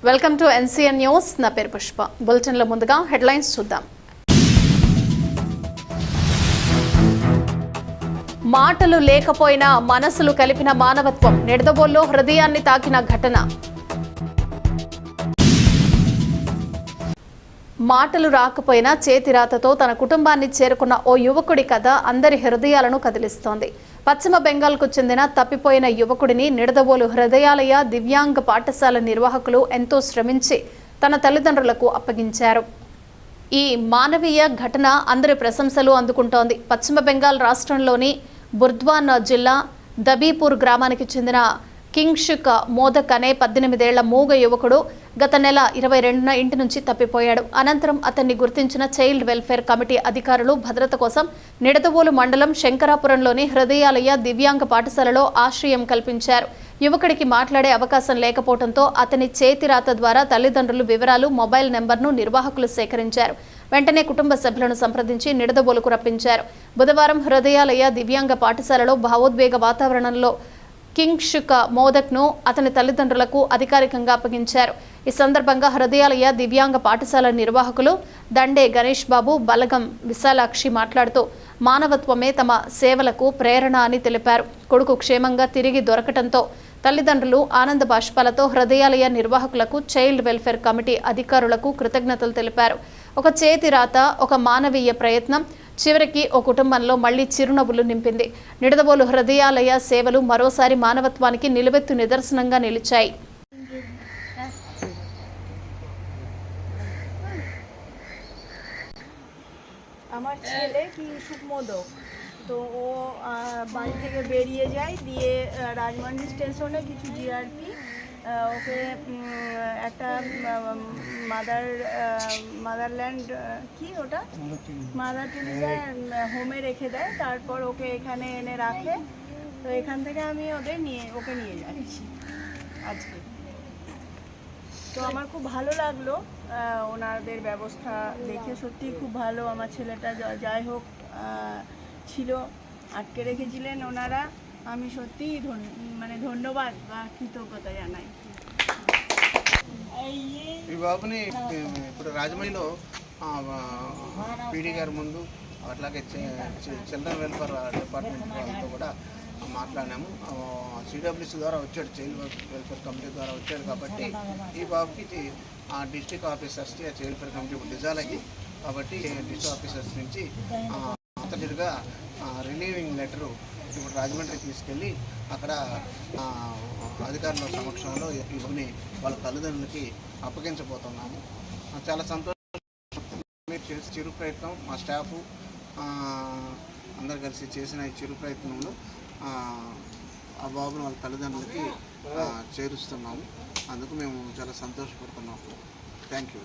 Welcome to NCN news. నా పేరు పుష్ప. బులెటిన్ల ముందుగా హెడ్లైన్స్ చూద్దాం. మాటలు లేకపోయినా మనసులు కలిపిన మానవత్వం, నిడదవోలులో హృదయాన్ని తాకిన ఘటన. మాటలు రాకపోయినా చేతిరాతతో తన కుటుంబాన్ని చేరుకున్న ఓ యువకుడి కథ అందరి హృదయాలను కదిలిస్తోంది. పశ్చిమ బెంగాల్కు చెందిన తప్పిపోయిన యువకుడిని నిడదవోలు హృదయాలయ దివ్యాంగ పాఠశాల నిర్వాహకులు ఎంతో శ్రమించి తన తల్లిదండ్రులకు అప్పగించారు. ఈ మానవీయ ఘటన అందరి ప్రశంసలు అందుకుంటోంది. పశ్చిమ బెంగాల్ రాష్ట్రంలోని బుర్ద్వాన్ జిల్లా దబీపూర్ గ్రామానికి చెందిన కింగ్షుక్ మోదక్ అనే 18 ఏళ్ల మూగ యువకుడు గత నెల 22న ఇంటి నుంచి తప్పిపోయాడు. అనంతరం అతన్ని గుర్తించిన చైల్డ్ వెల్ఫేర్ కమిటీ అధికారులు భద్రత కోసం నిడదవోలు మండలం శంకరాపురంలోని హృదయాలయ దివ్యాంగ పాఠశాలలో ఆశ్రయం కల్పించారు. యువకుడికి మాట్లాడే అవకాశం లేకపోవడంతో అతని చేతిరాత ద్వారా తల్లిదండ్రులు వివరాలు, మొబైల్ నెంబర్ను నిర్వాహకులు సేకరించారు. వెంటనే కుటుంబ సభ్యులను సంప్రదించి నిడదవోలుకు రప్పించారు. బుధవారం హృదయాలయ దివ్యాంగ పాఠశాలలో భావోద్వేగ వాతావరణంలో కింగ్షుక్ మోదక్ను అతని తల్లిదండ్రులకు అధికారికంగా అప్పగించారు. ఈ సందర్భంగా హృదయాలయ దివ్యాంగ పాఠశాల నిర్వాహకులు దండే గణేష్ బాబు, బలగం విశాలాక్షి మాట్లాడుతూ మానవత్వమే తమ సేవలకు ప్రేరణ అని తెలిపారు. కొడుకు క్షేమంగా తిరిగి దొరకటంతో తల్లిదండ్రులు ఆనంద బాష్పాలతో హృదయాలయ నిర్వాహకులకు, చైల్డ్ వెల్ఫేర్ కమిటీ అధికారులకు కృతజ్ఞతలు తెలిపారు. ఒక చేతి రాత, ఒక మానవీయ ప్రయత్నం చివరికి ఓ కుటుంబంలో మళ్లీ చిరునవ్వులు నింపింది. నిడదవోలు హృదయాలయ సేవలు మరోసారి మానవత్వానికి నిలువెత్తు నిదర్శనంగా నిలిచాయి. আমার ছেলে কিংশুক মোদক, তো ও বাড়ি থেকে বেরিয়ে যায়, দিয়ে রাজমান্ডি স্টেশনে কিছু জিআরপি ওকে একটা মাদারল্যান্ড কি ওটা মাদার টেরিজা হোমে রেখে দেয়। তারপর ওকে এখানে এনে রাখে। তো এখান থেকে আমি ওকে নিয়ে যাচ্ছি আজকে। তো আমার খুব ভালো লাগলো ওনাদের ব্যবস্থা দেখে, সত্যি খুব ভালো। আমার ছেলেটা যাই হোক ছিল, আটকে রেখেছিলেন ওনারা, আমি সত্যি ধন্যবাদ বা কৃতজ্ঞতা জানাই। ఈ బాబుని ఇప్పుడు రాజమండ్రిలో పీడీ గారి ముందు అట్లాగే చిల్డ్రన్ వెల్ఫేర్ డిపార్ట్మెంట్ వాళ్ళతో కూడా మాట్లాడాము. CWC ద్వారా వచ్చాడు, చైల్డ్ వెల్ఫేర్ కమిటీ ద్వారా వచ్చాడు. కాబట్టి ఈ బాబుకి district officers child welfare committee డిజాలకి, కాబట్టి డిస్ట్రిక్ట్ ఆఫీసర్స్ నుంచి మొదటిగా రిలీవింగ్ లెటరు ఇప్పుడు రాజమండ్రి తీసుకెళ్ళి అక్కడ అధికారుల సమక్షంలో ఇవన్నీ వాళ్ళ తల్లిదండ్రులకి అప్పగించబోతున్నాము. చాలా సంతోషం. చిరు ప్రయత్నం మా స్టాఫ్ అందరు కలిసి చేసిన ఈ చిరు ప్రయత్నంలో ఆ బాబును వాళ్ళ తల్లిదండ్రులకి చేరుస్తున్నాము. అందుకు మేము చాలా సంతోషపడుతున్నాము. Thank you.